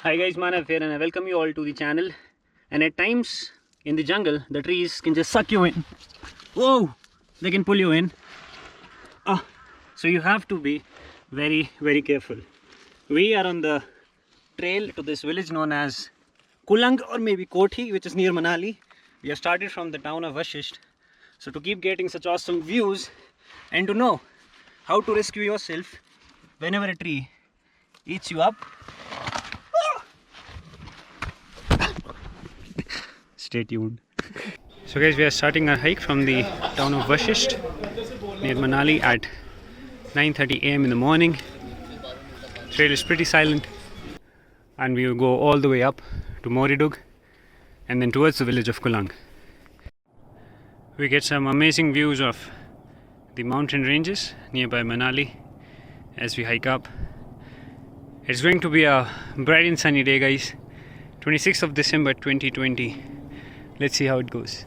Hi guys, Manav here and I welcome you all to the channel. And at times in the jungle, the trees can just suck you in. Whoa! They can pull you in. So you have to be very careful. We are on the trail to this village known as Kulang or maybe Kothi, which is near Manali. We have started from the town of Vashisht. So to keep getting such awesome views and to know how to rescue yourself whenever a tree eats you up, stay tuned. So guys, we are starting our hike from the town of Vashisht near Manali at 9:30 AM in the morning. Trail is pretty silent and we will go all the way up to Morid and then towards the village of Kulang. We get some amazing views of the mountain ranges nearby Manali as we hike up. It's going to be a bright and sunny day, guys. 26th of December 2020. Let's see how it goes.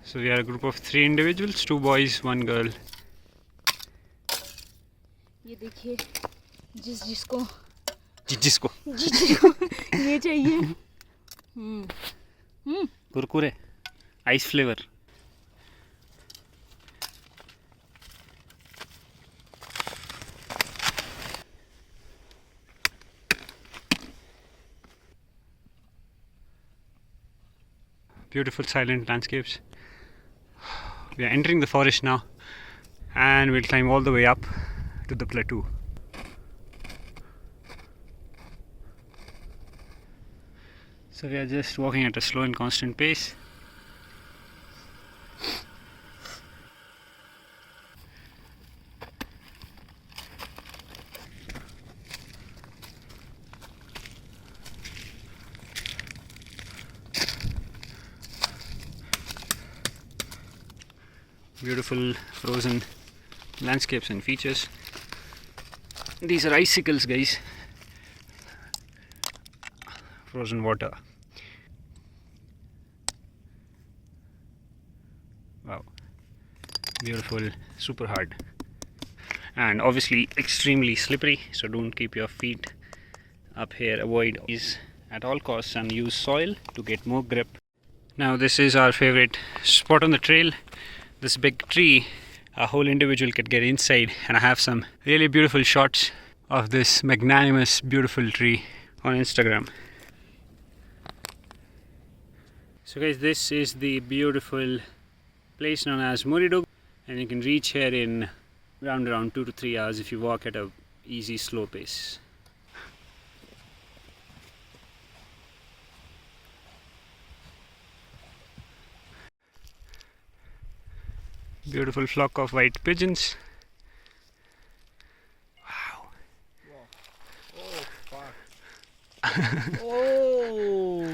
So we are a group of 3 individuals, 2 boys, 1 girl. ये देखिए जिसको जिसको ये चाहिए Kurkure ice flavor. Beautiful silent landscapes. We are entering the forest now and we'll climb all the way up to the plateau. So we are just walking at a slow and constant pace. Beautiful frozen landscapes and features. These are icicles, guys. Frozen water. Wow. Beautiful, super hard. And obviously extremely slippery, so don't keep your feet up here. Avoid these at all costs and use soil to get more grip. Now this is our favorite spot on the trail. This big tree, a whole individual could get inside, and I have some really beautiful shots of this magnanimous beautiful tree on Instagram. So guys, this is the beautiful place known as Morid, and you can reach here in around 2 to 3 hours if you walk at a easy slow pace. Beautiful flock of white pigeons. Wow. Oh, fuck. Oh.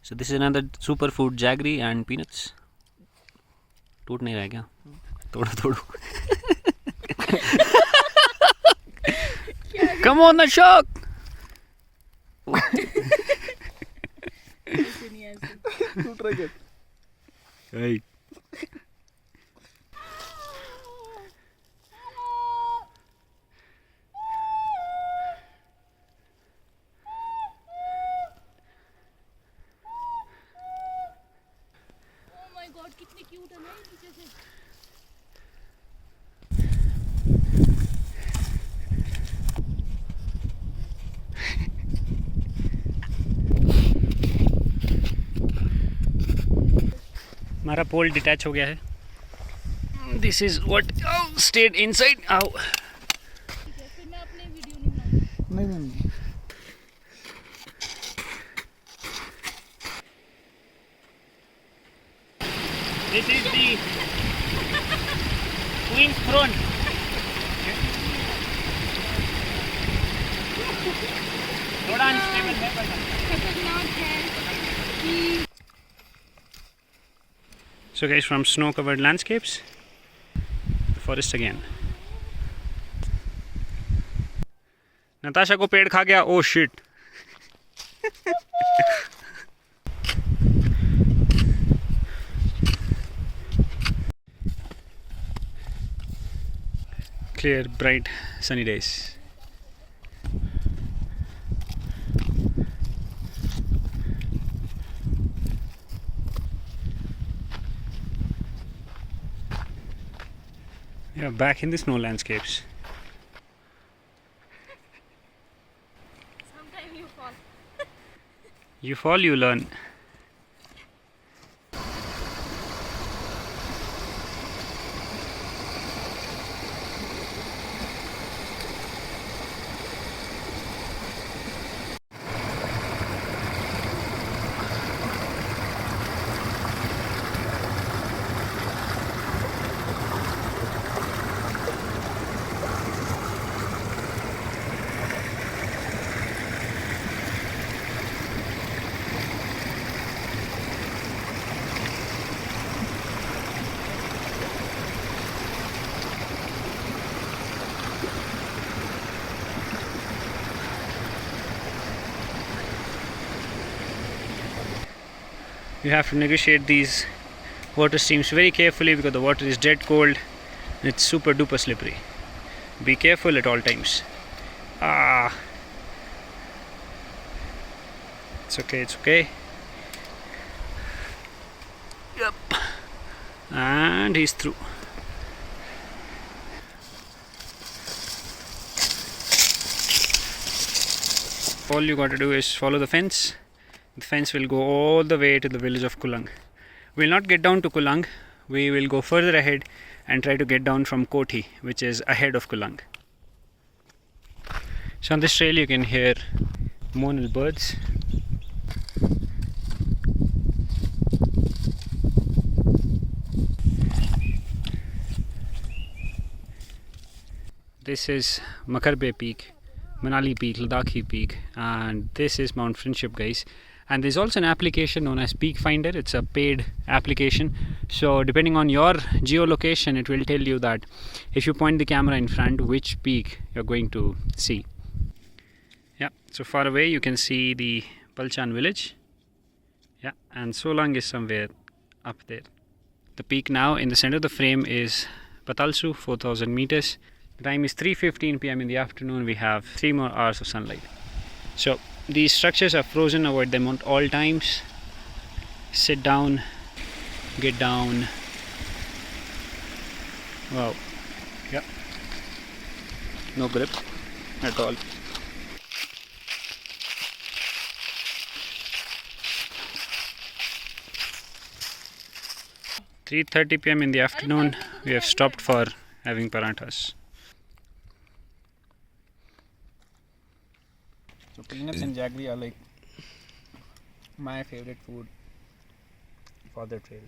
So this is another superfood, jaggery and peanuts. टूट नहीं रहा क्या? तोड़ो. Come on, the shark. टूट रहा है. Hey. Oh my God, कितने cute है ना ये पीछे से. हमारा पोल डिटैच हो गया है. This is what stayed inside. आओ. फिर मैं अपने वीडियो नहीं बनाऊंगी. नहीं. This is the Queen's throne. थोड़ा अनस्टेबल है पर. खतरनाक है. So guys, from snow-covered landscapes, the forest again. Natasha को पेड़ खा गया. Oh shit. clear, bright, sunny days. Yeah, back in the snow landscapes. Sometimes you fall. You fall, you learn. You have to negotiate these water streams very carefully because the water is dead cold and it's super duper slippery. Be careful at all times. It's okay, it's okay. Yep. And he's through. All you got to do is follow the fence. The fence will go all the way to the village of Kulang. We will not get down to Kulang. We will go further ahead and try to get down from Kothi, which is ahead of Kulang. So on this trail you can hear monal birds. This is Makarbe Peak, Manali Peak, Ladakhi Peak, and this is Mount Friendship, guys. And there's also an application known as Peak Finder. It's a paid application, so depending on your geolocation it will tell you that if you point the camera in front, which peak you're going to see. Yeah, so far away you can see the Palchan village. Yeah, and Solang is somewhere up there. The peak now in the center of the frame is Patalsu, 4000 meters. The time is 3:15 p.m. in the afternoon. We have 3 more hours of sunlight. So these structures are frozen. Avoid them at all times. Sit down, get down. Wow. Yeah. No grip at all. "3:30 p.m. in the afternoon. We have stopped for having paranthas." So peanuts and jaggery are like my favorite food for the trail.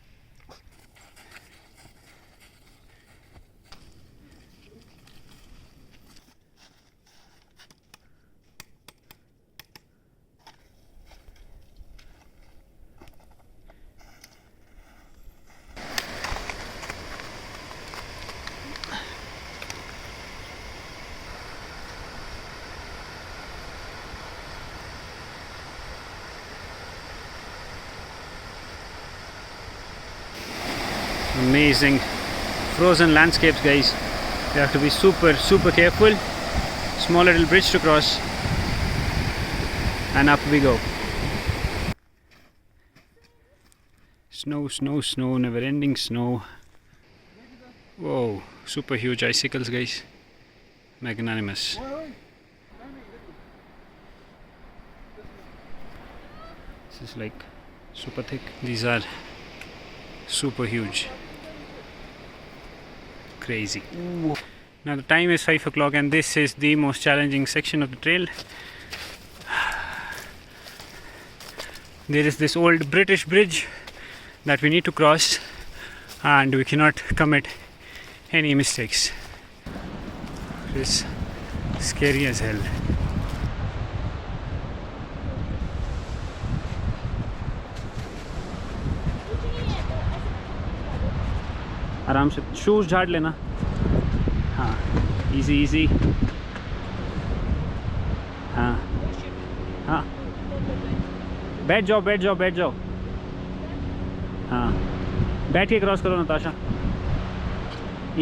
Amazing frozen landscapes, guys. You have to be super careful. Small little bridge to cross, and up we go. Snow, never ending snow. Whoa, super huge icicles, guys. Magnanimous. This is like super thick. These are super huge. Crazy. Now the time is 5 o'clock and this is the most challenging section of the trail. There is this old British bridge that we need to cross and we cannot commit any mistakes. It is scary as hell. आराम से shoes झाड़ लेना. हाँ, easy. हाँ हाँ, बैठ जाओ. हाँ, बैठ के क्रॉस करो नताशा.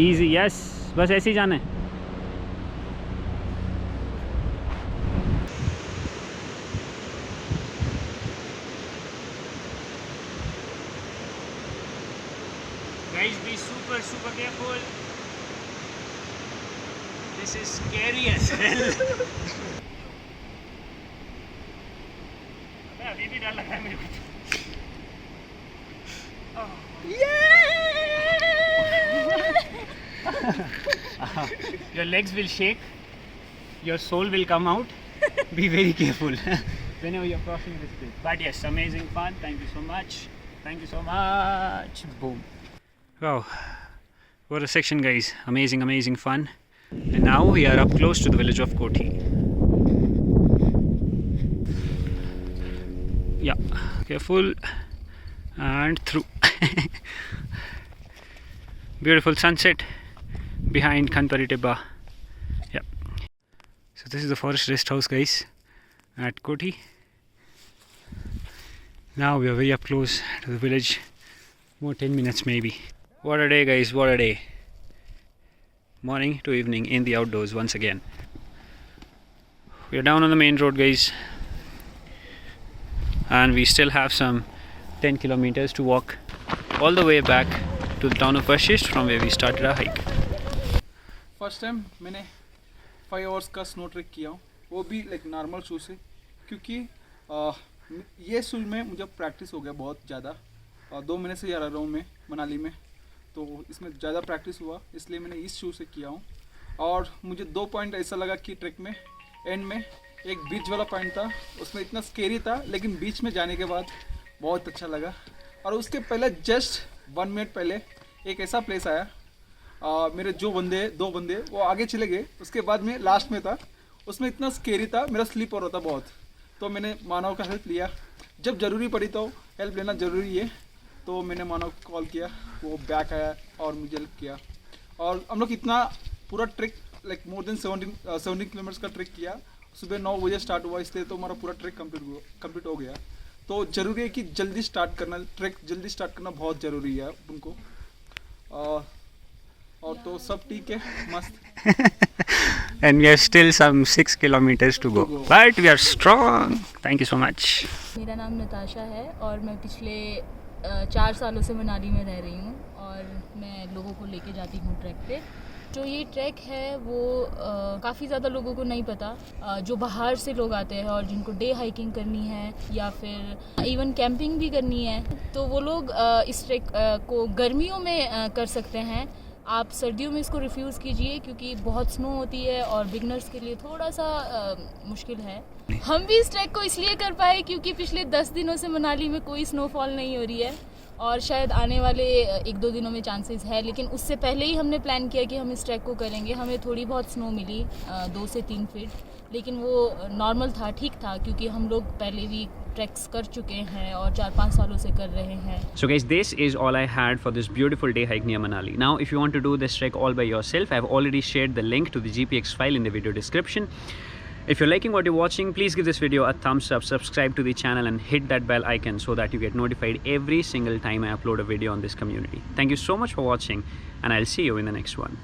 इजी, यस, बस ऐसे ही जाना है. super careful. This is scary as hell. अभी भी डर लग रहा है मेरे को. Your legs will shake. Your soul will come out. Be very careful whenever you're crossing this bridge. But yes, amazing fun. Thank you so much. Thank you so much. Boom. Wow. What a section, guys. Amazing, amazing fun. And now we are up close to the village of Kothi. Yeah, careful. And through. Beautiful sunset behind Khanpari Tibba. Yeah. So this is the forest rest house, guys, at Kothi. Now we are very up close to the village. More 10 minutes maybe. What a day, guys, what a day. Morning to evening in the outdoors once again. We are down on the main road, guys, and we still have some 10 kilometers to walk all the way back to the town of Vashisht from where we started our hike. First time मैंने 5 hours का snow track किया हूँ, वो भी like normal shoes से, क्योंकि ये shoes में मुझे प्रैक्टिस हो गया बहुत ज़्यादा. 2 महीने से जा रहा हूँ मैं मनाली में, तो इसमें ज़्यादा प्रैक्टिस हुआ, इसलिए मैंने इस शूज से किया हूँ. और मुझे 2 पॉइंट ऐसा लगा कि ट्रैक में एंड में एक बीच वाला पॉइंट था, उसमें इतना स्केरी था, लेकिन बीच में जाने के बाद बहुत अच्छा लगा. और उसके पहले जस्ट 1 मिनट पहले एक ऐसा प्लेस आया, मेरे 2 बंदे वो आगे चले गए, उसके बाद में लास्ट में था, उसमें इतना स्केरी था, मेरा स्लिप हो रहा था बहुत. तो मैंने मानव का हेल्प लिया, जब ज़रूरी पड़ी तो हेल्प लेना ज़रूरी है. तो मैंने मानव को कॉल किया, वो बैक आया और मुझे हेल्प किया. और हम लोग इतना पूरा track like more than 17 kilometres का ट्रैक किया. सुबह 9 बजे स्टार्ट हुआ, इसलिए तो हमारा पूरा ट्रैक कंप्लीट हो गया. तो ज़रूरी है कि जल्दी स्टार्ट करना, ट्रैक जल्दी स्टार्ट करना बहुत ज़रूरी है उनको. और तो सब ठीक है, मस्त. And we have still some 6 kilometers to go. But we are strong. Thank you so much. मेरा नाम नताशा है और मैं पिछले 4 सालों से मनाली में रह रही हूँ और मैं लोगों को लेके जाती हूँ ट्रैक पे. जो ये ट्रैक है वो काफ़ी ज़्यादा लोगों को नहीं पता. जो बाहर से लोग आते हैं और जिनको डे हाइकिंग करनी है या फिर इवन कैंपिंग भी करनी है, तो वो लोग इस ट्रैक को गर्मियों में कर सकते हैं. आप सर्दियों में इसको रिफ्यूज़ कीजिए क्योंकि बहुत स्नो होती है और बिगनर्स के लिए थोड़ा सा मुश्किल है. हम भी इस ट्रैक को इसलिए कर पाए क्योंकि पिछले 10 दिनों से मनाली में कोई स्नोफॉल नहीं हो रही है और शायद आने वाले 1-2 दिनों में चांसेस है. लेकिन उससे पहले ही हमने प्लान किया कि हम इस ट्रैक को करेंगे. हमें थोड़ी बहुत स्नो मिली 2 से 3 फीट, लेकिन वो नॉर्मल था, ठीक था, क्योंकि हम लोग पहले भी ट्रैक्स कर चुके हैं और 4-5 सालों से कर रहे हैं. So guys, this is all I had for this beautiful day hike near Manali. Now if you want to do this trek all by yourself, I've already shared the link to the GPX file in the video description. If you're liking what you're watching, please give this video a thumbs up, subscribe to the channel and hit that bell icon so that you get notified every single time I upload a video on this community. Thank you so much for watching and I'll see you in the next one.